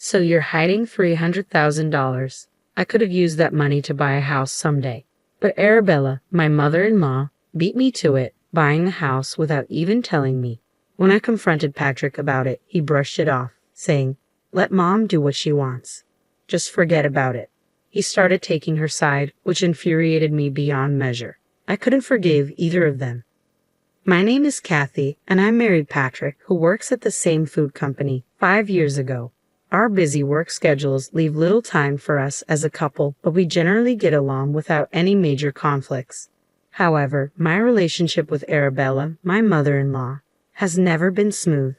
So you're hiding $300,000. I could have used that money to buy a house someday. But Arabella, my mother-in-law, beat me to it, buying the house without even telling me. When I confronted Patrick about it, he brushed it off, saying, "Let Mom do what she wants. Just forget about it." He started taking her side, which infuriated me beyond measure. I couldn't forgive either of them. My name is Kathy, and I married Patrick, who works at the same food company, 5 years ago. Our busy work schedules leave little time for us as a couple, but we generally get along without any major conflicts. However, my relationship with Arabella, my mother-in-law, has never been smooth.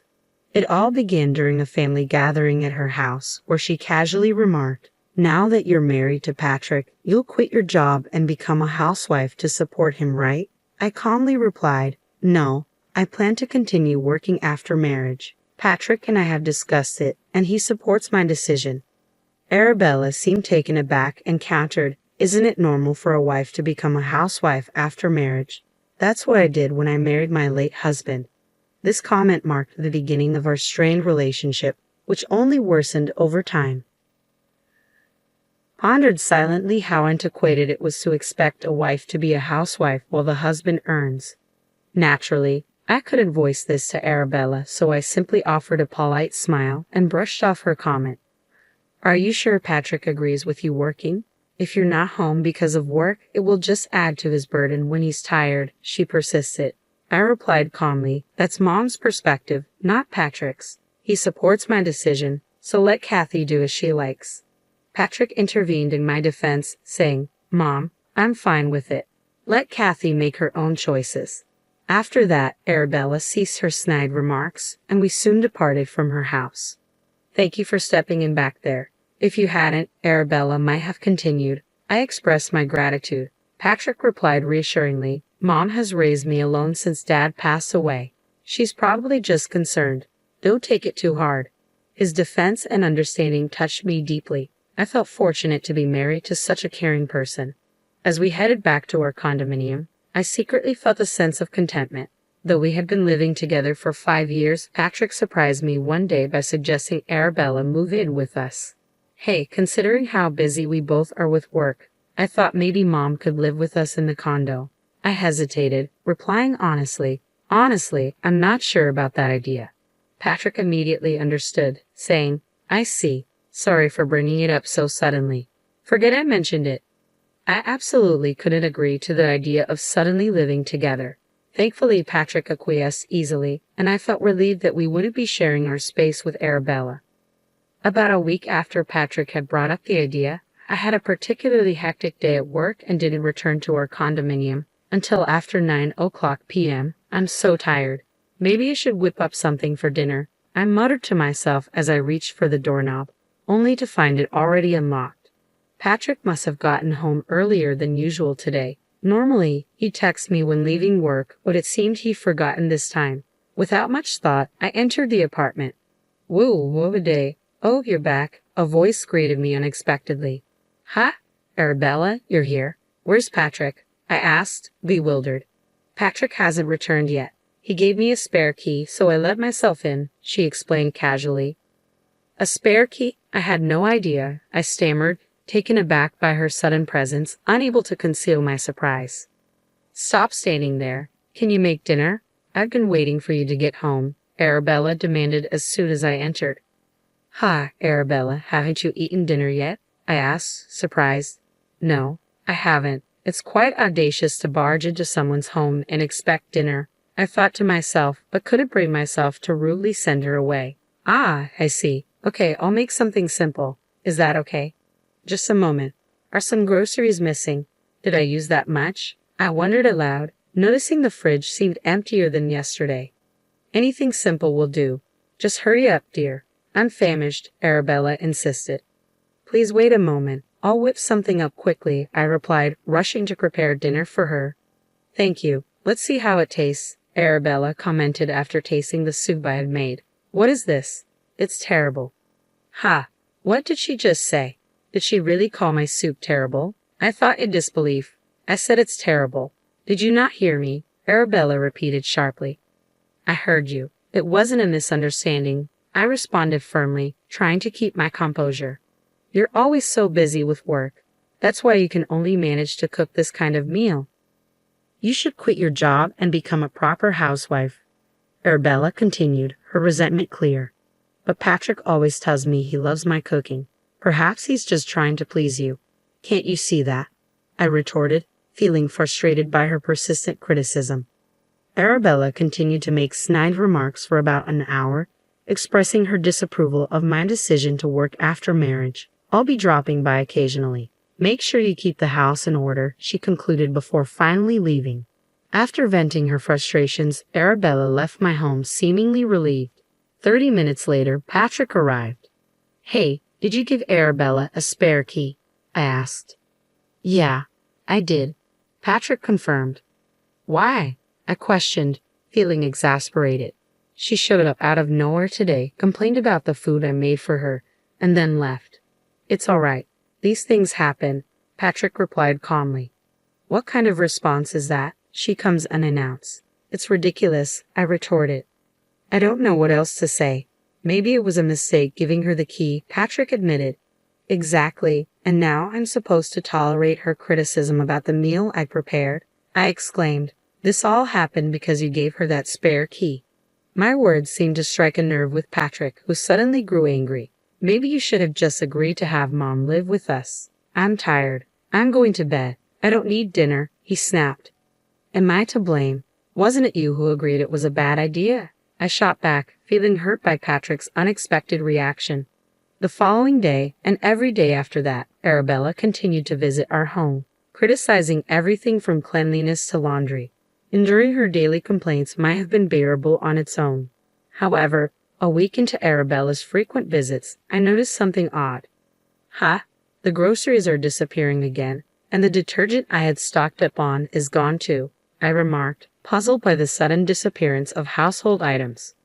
It all began during a family gathering at her house, where she casually remarked, "Now that you're married to Patrick, you'll quit your job and become a housewife to support him, right?" I calmly replied, "No, I plan to continue working after marriage. Patrick and I have discussed it, and he supports my decision." Arabella seemed taken aback and countered, "Isn't it normal for a wife to become a housewife after marriage? That's what I did when I married my late husband." This comment marked the beginning of our strained relationship, which only worsened over time. Pondered silently how antiquated it was to expect a wife to be a housewife while the husband earns. Naturally, I couldn't voice this to Arabella, so I simply offered a polite smile and brushed off her comment. "Are you sure Patrick agrees with you working? If you're not home because of work, it will just add to his burden when he's tired," she persisted. I replied calmly, "That's Mom's perspective, not Patrick's. He supports my decision, so let Kathy do as she likes." Patrick intervened in my defense, saying, "Mom, I'm fine with it. Let Kathy make her own choices." After that, Arabella ceased her snide remarks, and we soon departed from her house. "Thank you for stepping in back there. If you hadn't," Arabella might have continued. I expressed my gratitude. Patrick replied reassuringly, "Mom has raised me alone since Dad passed away. She's probably just concerned. Don't take it too hard." His defense and understanding touched me deeply. I felt fortunate to be married to such a caring person. As we headed back to our condominium, I secretly felt a sense of contentment. Though we had been living together for 5 years, Patrick surprised me one day by suggesting Arabella move in with us. Hey, considering how busy we both are with work, I thought maybe Mom could live with us in the condo. I hesitated, replying honestly, "I'm not sure about that idea." Patrick immediately understood, saying, "I see. Sorry for bringing it up so suddenly. Forget I mentioned it." I absolutely couldn't agree to the idea of suddenly living together. Thankfully, Patrick acquiesced easily, and I felt relieved that we wouldn't be sharing our space with Arabella. About a week after Patrick had brought up the idea, I had a particularly hectic day at work and didn't return to our condominium until after 9 p.m. "I'm so tired. Maybe I should whip up something for dinner," I muttered to myself as I reached for the doorknob, only to find it already unlocked. Patrick must have gotten home earlier than usual today. Normally, he texts me when leaving work, but it seemed he'd forgotten this time. Without much thought, I entered the apartment. "Woo, what a day. Oh, you're back." A voice greeted me unexpectedly. "Ha? Arabella, you're here. Where's Patrick?" I asked, bewildered. "Patrick hasn't returned yet. He gave me a spare key, so I let myself in," she explained casually. "A spare key? I had no idea," I stammered, taken aback by her sudden presence, unable to conceal my surprise. "Stop standing there. Can you make dinner? I've been waiting for you to get home," Arabella demanded as soon as I entered. "Ha, Arabella, haven't you eaten dinner yet?" I asked, surprised. "No, I haven't. It's quite audacious to barge into someone's home and expect dinner," I thought to myself, but couldn't bring myself to rudely send her away. "Ah, I see. Okay, I'll make something simple. Is that okay?" "Just a moment. Are some groceries missing? Did I use that much?" I wondered aloud, noticing the fridge seemed emptier than yesterday. "Anything simple will do. Just hurry up, dear. I'm famished," Arabella insisted. "Please wait a moment. I'll whip something up quickly," I replied, rushing to prepare dinner for her. "Thank you. Let's see how it tastes," Arabella commented after tasting the soup I had made. "What is this? It's terrible." "Ha! What did she just say? Did she really call my soup terrible?" I thought in disbelief. "I said it's terrible. Did you not hear me?" Arabella repeated sharply. "I heard you. It wasn't a misunderstanding," I responded firmly, trying to keep my composure. You're always so busy with work. That's why you can only manage to cook this kind of meal. You should quit your job and become a proper housewife, Arabella continued, her resentment clear. But Patrick always tells me he loves my cooking. Perhaps he's just trying to please you. Can't you see that? I retorted, feeling frustrated by her persistent criticism. Arabella continued to make snide remarks for about an hour, expressing her disapproval of my decision to work after marriage. I'll be dropping by occasionally. Make sure you keep the house in order, she concluded before finally leaving. After venting her frustrations, Arabella left my home seemingly relieved. 30 minutes later, Patrick arrived. Hey, did you give Arabella a spare key? I asked. Yeah, I did, Patrick confirmed. Why? I questioned, feeling exasperated. She showed up out of nowhere today, complained about the food I made for her, and then left. It's all right. These things happen, Patrick replied calmly. What kind of response is that? She comes unannounced. It's ridiculous, I retorted. I don't know what else to say. Maybe it was a mistake giving her the key, Patrick admitted. Exactly, and now I'm supposed to tolerate her criticism about the meal I prepared? I exclaimed. This all happened because you gave her that spare key. My words seemed to strike a nerve with Patrick, who suddenly grew angry. Maybe you should have just agreed to have Mom live with us. I'm tired. I'm going to bed. I don't need dinner, he snapped. Am I to blame? Wasn't it you who agreed it was a bad idea? I shot back, feeling hurt by Patrick's unexpected reaction. The following day, and every day after that, Arabella continued to visit our home, criticizing everything from cleanliness to laundry. Enduring her daily complaints might have been bearable on its own. However, a week into Arabella's frequent visits, I noticed something odd. The groceries are disappearing again, and the detergent I had stocked up on is gone too, I remarked, puzzled by the sudden disappearance of household items.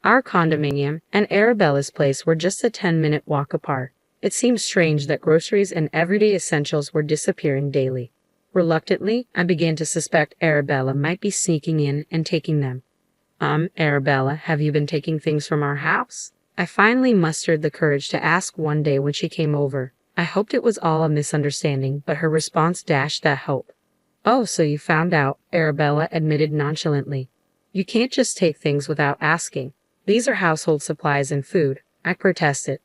Our condominium and Arabella's place were just a 10-minute walk apart. It seemed strange that groceries and everyday essentials were disappearing daily. Reluctantly, I began to suspect Arabella might be sneaking in and taking them. Arabella, have you been taking things from our house? I finally mustered the courage to ask one day when she came over. I hoped it was all a misunderstanding, but her response dashed that hope. Oh, so you found out, Arabella admitted nonchalantly. You can't just take things without asking. These are household supplies and food, I protested.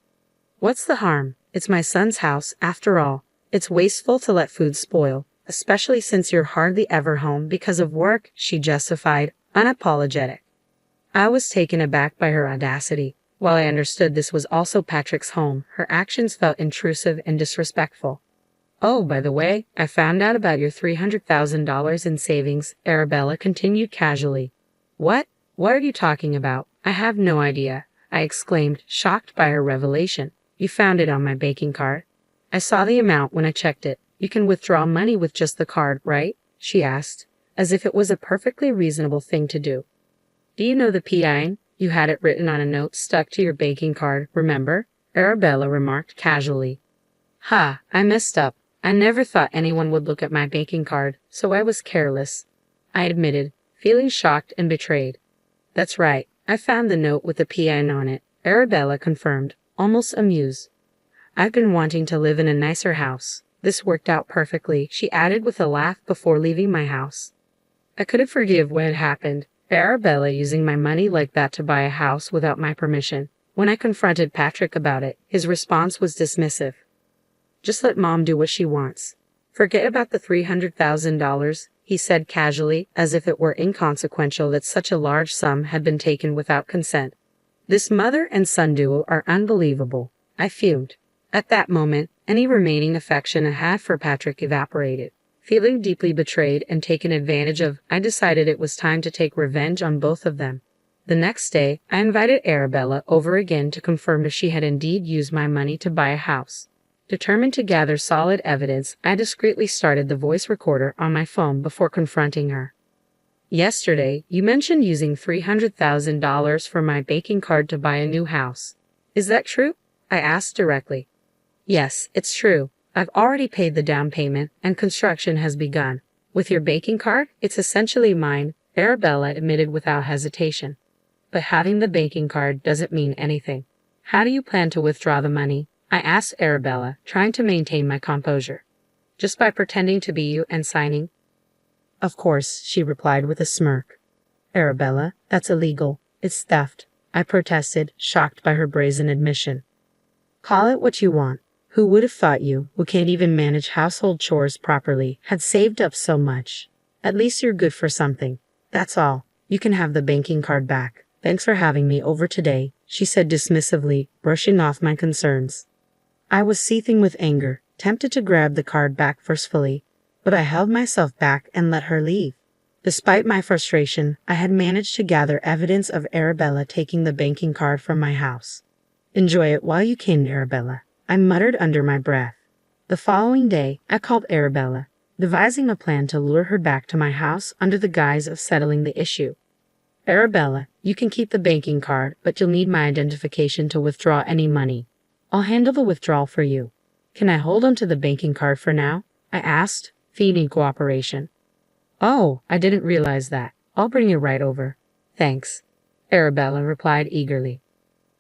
What's the harm? It's my son's house, after all. It's wasteful to let food spoil, especially since you're hardly ever home because of work, she justified, unapologetic. I was taken aback by her audacity. While I understood this was also Patrick's home, her actions felt intrusive and disrespectful. Oh, by the way, I found out about your $300,000 in savings, Arabella continued casually. What? What are you talking about? I have no idea, I exclaimed, shocked by her revelation. You found it on my banking card. I saw the amount when I checked it. You can withdraw money with just the card, right? She asked, as if it was a perfectly reasonable thing to do. Do you know the PIN? You had it written on a note stuck to your banking card, remember? Arabella remarked casually. I messed up. I never thought anyone would look at my banking card, so I was careless, I admitted, feeling shocked and betrayed. That's right. I found the note with the PIN on it, Arabella confirmed, almost amused. I've been wanting to live in a nicer house. This worked out perfectly, she added with a laugh before leaving my house. I couldn't forgive what had happened. Arabella using my money like that to buy a house without my permission. When I confronted Patrick about it, his response was dismissive. Just let Mom do what she wants. Forget about the $300,000, he said casually, as if it were inconsequential that such a large sum had been taken without consent. This mother and son duo are unbelievable, I fumed. At that moment, any remaining affection I had for Patrick evaporated. Feeling deeply betrayed and taken advantage of, I decided it was time to take revenge on both of them. The next day, I invited Arabella over again to confirm if she had indeed used my money to buy a house. Determined to gather solid evidence, I discreetly started the voice recorder on my phone before confronting her. Yesterday, you mentioned using $300,000 for my banking card to buy a new house. Is that true? I asked directly. Yes, it's true. I've already paid the down payment, and construction has begun. With your banking card, it's essentially mine, Arabella admitted without hesitation. But having the banking card doesn't mean anything. How do you plan to withdraw the money? I asked Arabella, trying to maintain my composure. Just by pretending to be you and signing? Of course, she replied with a smirk. Arabella, that's illegal. It's theft, I protested, shocked by her brazen admission. Call it what you want. Who would have thought you, who can't even manage household chores properly, had saved up so much? At least you're good for something. That's all. You can have the banking card back. Thanks for having me over today, she said dismissively, brushing off my concerns. I was seething with anger, tempted to grab the card back forcefully, but I held myself back and let her leave. Despite my frustration, I had managed to gather evidence of Arabella taking the banking card from my house. Enjoy it while you can, Arabella, I muttered under my breath. The following day, I called Arabella, devising a plan to lure her back to my house under the guise of settling the issue. Arabella, you can keep the banking card, but you'll need my identification to withdraw any money. I'll handle the withdrawal for you. Can I hold on to the banking card for now? I asked, feigning cooperation. Oh, I didn't realize that. I'll bring it right over. Thanks, Arabella replied eagerly.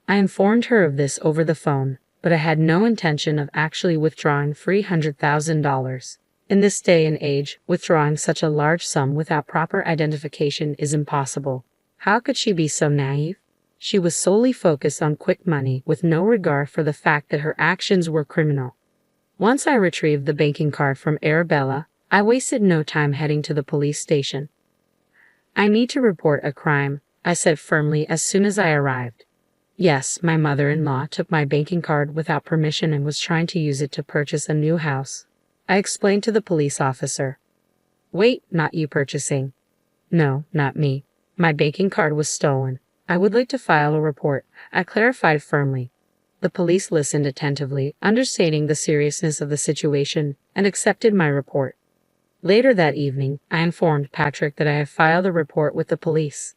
I informed her of this over the phone, but I had no intention of actually withdrawing $300,000. In this day and age, withdrawing such a large sum without proper identification is impossible. How could she be so naive? She was solely focused on quick money with no regard for the fact that her actions were criminal. Once I retrieved the banking card from Arabella, I wasted no time heading to the police station. I need to report a crime, I said firmly as soon as I arrived. Yes, my mother-in-law took my banking card without permission and was trying to use it to purchase a new house. I explained to the police officer. Wait, not you purchasing. No, not me. My banking card was stolen. I would like to file a report, I clarified firmly. The police listened attentively, understanding the seriousness of the situation, and accepted my report. Later that evening, I informed Patrick that I had filed a report with the police.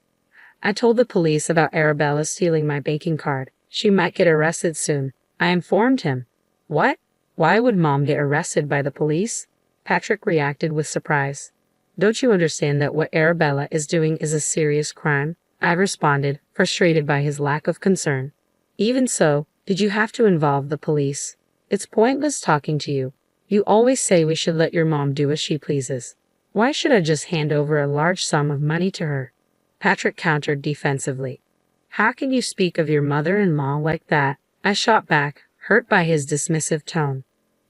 I told the police about Arabella stealing my banking card. She might get arrested soon. I informed him. What? Why would Mom get arrested by the police? Patrick reacted with surprise. Don't you understand that what Arabella is doing is a serious crime? I responded, frustrated by his lack of concern. Even so, did you have to involve the police? It's pointless talking to you. You always say we should let your mom do as she pleases. Why should I just hand over a large sum of money to her? Patrick countered defensively. How can you speak of your mother-in-law like that? I shot back, hurt by his dismissive tone.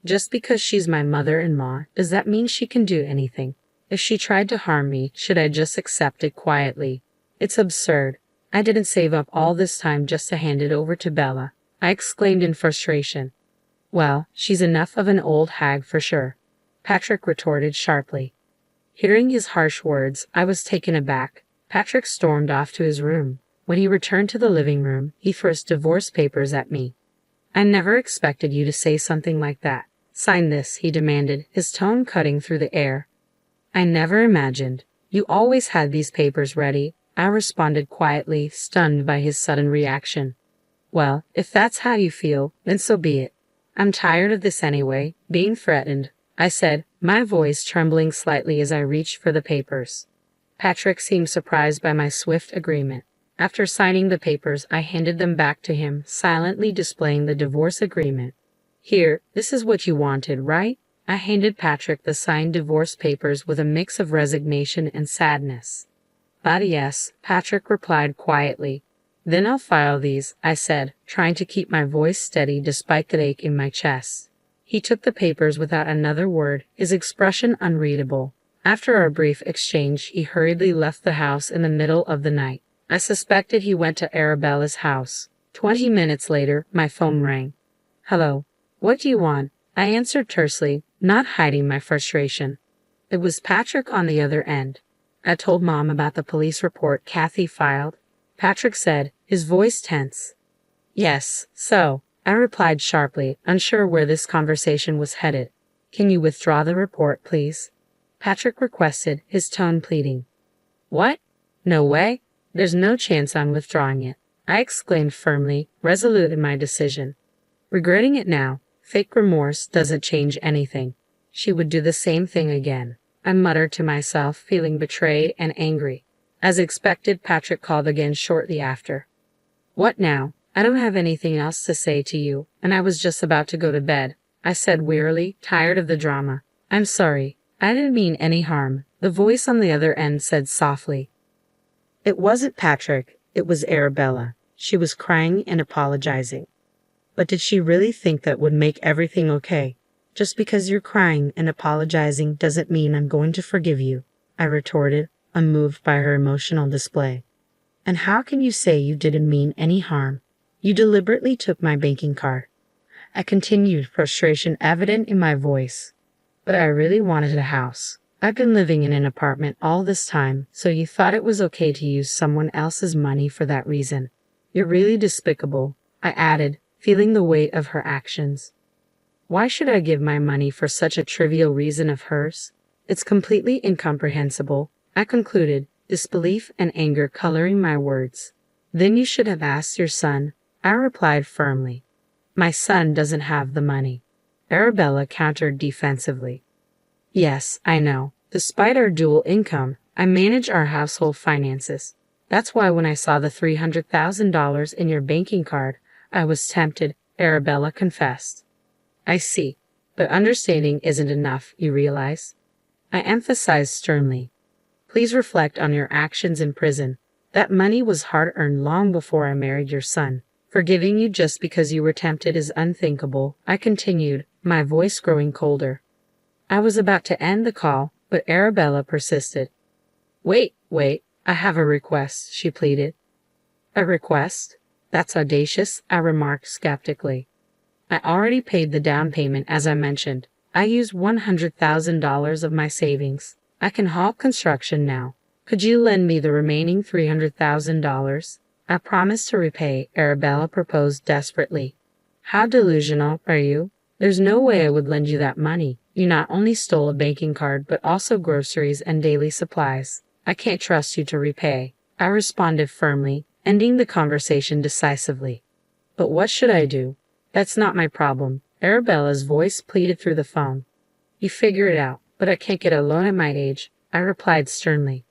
Just because she's my mother-in-law, does that mean she can do anything? If she tried to harm me, should I just accept it quietly? It's absurd. I didn't save up all this time just to hand it over to Bella, I exclaimed in frustration. Well, she's enough of an old hag for sure, Patrick retorted sharply. Hearing his harsh words, I was taken aback. Patrick stormed off to his room. When he returned to the living room, he threw his divorce papers at me. I never expected you to say something like that. Sign this, he demanded, his tone cutting through the air. I never imagined. You always had these papers ready, I responded quietly, stunned by his sudden reaction. Well, if that's how you feel, then so be it. I'm tired of this anyway, being threatened, I said, my voice trembling slightly as I reached for the papers. Patrick seemed surprised by my swift agreement. After signing the papers, I handed them back to him, silently displaying the divorce agreement. Here, this is what you wanted, right? I handed Patrick the signed divorce papers with a mix of resignation and sadness. But yes, Patrick replied quietly. Then I'll file these, I said, trying to keep my voice steady despite the ache in my chest. He took the papers without another word, his expression unreadable. After our brief exchange, he hurriedly left the house in the middle of the night. I suspected he went to Arabella's house. 20 minutes later, my phone rang. Hello. What do you want? I answered tersely, not hiding my frustration. It was Patrick on the other end. I told Mom about the police report Kathy filed. Patrick said, his voice tense. Yes, so, I replied sharply, unsure where this conversation was headed. Can you withdraw the report, please? Patrick requested, his tone pleading. What? No way? There's no chance I'm withdrawing it, I exclaimed firmly, resolute in my decision. Regretting it now, fake remorse doesn't change anything. She would do the same thing again, I muttered to myself, feeling betrayed and angry. As expected, Patrick called again shortly after. What now? I don't have anything else to say to you, and I was just about to go to bed, I said wearily, tired of the drama. I'm sorry. I didn't mean any harm, the voice on the other end said softly. It wasn't Patrick, it was Arabella. She was crying and apologizing. But did she really think that would make everything okay? Just because you're crying and apologizing doesn't mean I'm going to forgive you, I retorted, unmoved by her emotional display. And how can you say you didn't mean any harm? You deliberately took my banking card. I continued, frustration evident in my voice. But I really wanted a house. I've been living in an apartment all this time, so you thought it was okay to use someone else's money for that reason. You're really despicable, I added, feeling the weight of her actions. Why should I give my money for such a trivial reason of hers? It's completely incomprehensible, I concluded, disbelief and anger coloring my words. Then you should have asked your son, I replied firmly. My son doesn't have the money. Arabella countered defensively. Yes, I know. Despite our dual income, I manage our household finances. That's why when I saw the $300,000 in your banking card, I was tempted, Arabella confessed. I see. But understanding isn't enough, you realize? I emphasized sternly. Please reflect on your actions in prison. That money was hard-earned long before I married your son. Forgiving you just because you were tempted is unthinkable, I continued, my voice growing colder. I was about to end the call, but Arabella persisted. Wait, I have a request, she pleaded. A request? That's audacious, I remarked skeptically. I already paid the down payment as I mentioned. I used $100,000 of my savings. I can halt construction now. Could you lend me the remaining $300,000? I promise to repay, Arabella proposed desperately. How delusional are you? There's no way I would lend you that money. You not only stole a banking card but also groceries and daily supplies. I can't trust you to repay, I responded firmly, ending the conversation decisively. But what should I do? That's not my problem, Arabella's voice pleaded through the phone. You figure it out, but I can't get a loan at my age, I replied sternly.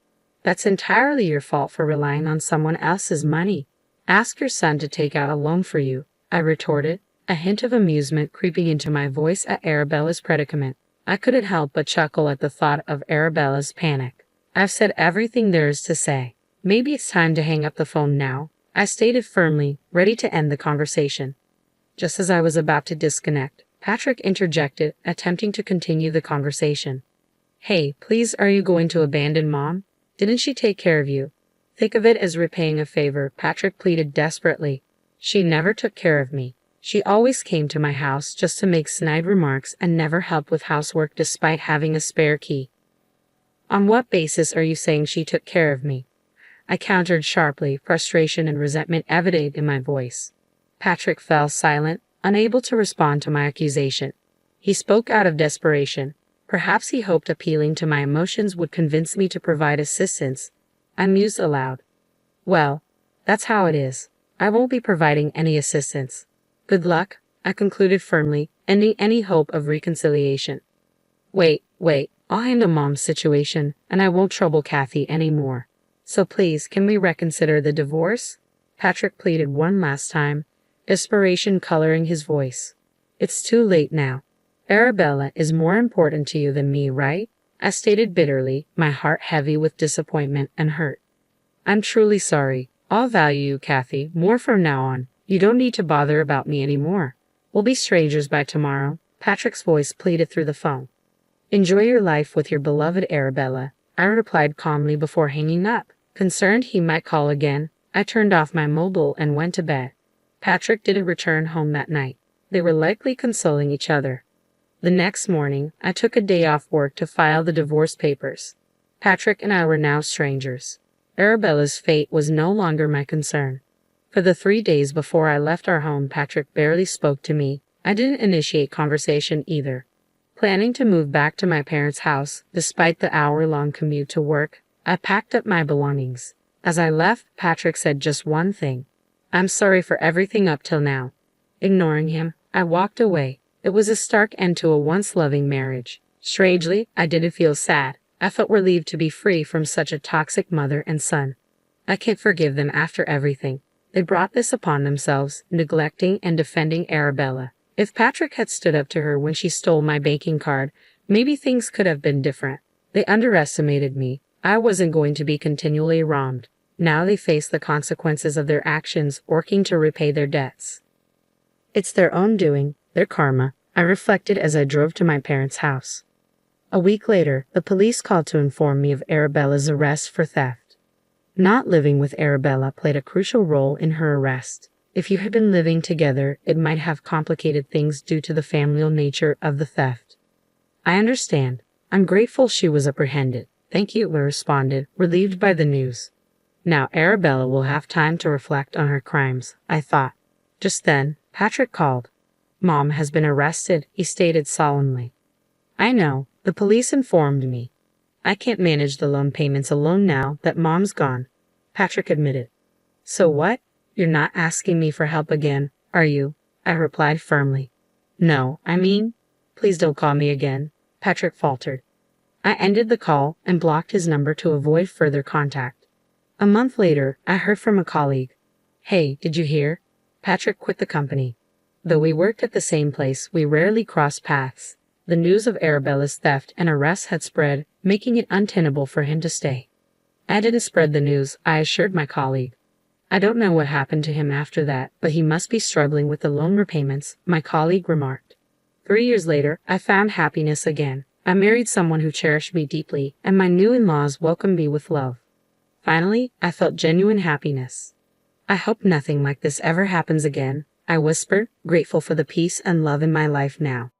That's entirely your fault for relying on someone else's money. Ask your son to take out a loan for you, I retorted, a hint of amusement creeping into my voice at Arabella's predicament. I couldn't help but chuckle at the thought of Arabella's panic. I've said everything there is to say. Maybe it's time to hang up the phone now, I stated firmly, ready to end the conversation. Just as I was about to disconnect, Patrick interjected, attempting to continue the conversation. Hey, please, are you going to abandon Mom? Didn't she take care of you? Think of it as repaying a favor, Patrick pleaded desperately. She never took care of me. She always came to my house just to make snide remarks and never helped with housework despite having a spare key. On what basis are you saying she took care of me? I countered sharply, frustration and resentment evident in my voice. Patrick fell silent, unable to respond to my accusation. He spoke out of desperation. Perhaps he hoped appealing to my emotions would convince me to provide assistance. I mused aloud. Well, that's how it is. I won't be providing any assistance. Good luck, I concluded firmly, ending any hope of reconciliation. Wait, I'll handle Mom's situation, and I won't trouble Kathy anymore. So please, can we reconsider the divorce? Patrick pleaded one last time, desperation coloring his voice. It's too late now. Arabella is more important to you than me, right? I stated bitterly, my heart heavy with disappointment and hurt. I'm truly sorry. I'll value you, Kathy, more from now on. You don't need to bother about me anymore. We'll be strangers by tomorrow, Patrick's voice pleaded through the phone. Enjoy your life with your beloved Arabella, I replied calmly before hanging up. Concerned he might call again, I turned off my mobile and went to bed. Patrick didn't return home that night. They were likely consoling each other. The next morning, I took a day off work to file the divorce papers. Patrick and I were now strangers. Arabella's fate was no longer my concern. For the 3 days before I left our home, Patrick barely spoke to me. I didn't initiate conversation either. Planning to move back to my parents' house, despite the hour-long commute to work, I packed up my belongings. As I left, Patrick said just one thing. I'm sorry for everything up till now. Ignoring him, I walked away. It was a stark end to a once loving marriage. Strangely, I didn't feel sad. I felt relieved to be free from such a toxic mother and son. I can't forgive them after everything. They brought this upon themselves, neglecting and defending Arabella. If Patrick had stood up to her when she stole my banking card, maybe things could have been different. They underestimated me. I wasn't going to be continually wronged. Now they face the consequences of their actions, working to repay their debts. It's their own doing, their karma, I reflected as I drove to my parents' house. A week later, the police called to inform me of Arabella's arrest for theft. Not living with Arabella played a crucial role in her arrest. If you had been living together, it might have complicated things due to the familial nature of the theft. I understand. I'm grateful she was apprehended. Thank you, I responded, relieved by the news. Now Arabella will have time to reflect on her crimes, I thought. Just then, Patrick called. Mom has been arrested, he stated solemnly. I know, the police informed me. I can't manage the loan payments alone now that Mom's gone, Patrick admitted. So what? You're not asking me for help again, are you? I replied firmly. No, please don't call me again, Patrick faltered. I ended the call and blocked his number to avoid further contact. A month later, I heard from a colleague. Hey, did you hear? Patrick quit the company. Though we worked at the same place, we rarely crossed paths. The news of Arabella's theft and arrest had spread, making it untenable for him to stay. I didn't spread the news, I assured my colleague. I don't know what happened to him after that, but he must be struggling with the loan repayments, my colleague remarked. 3 years later, I found happiness again. I married someone who cherished me deeply, and my new in-laws welcomed me with love. Finally, I felt genuine happiness. I hope nothing like this ever happens again, I whispered, grateful for the peace and love in my life now.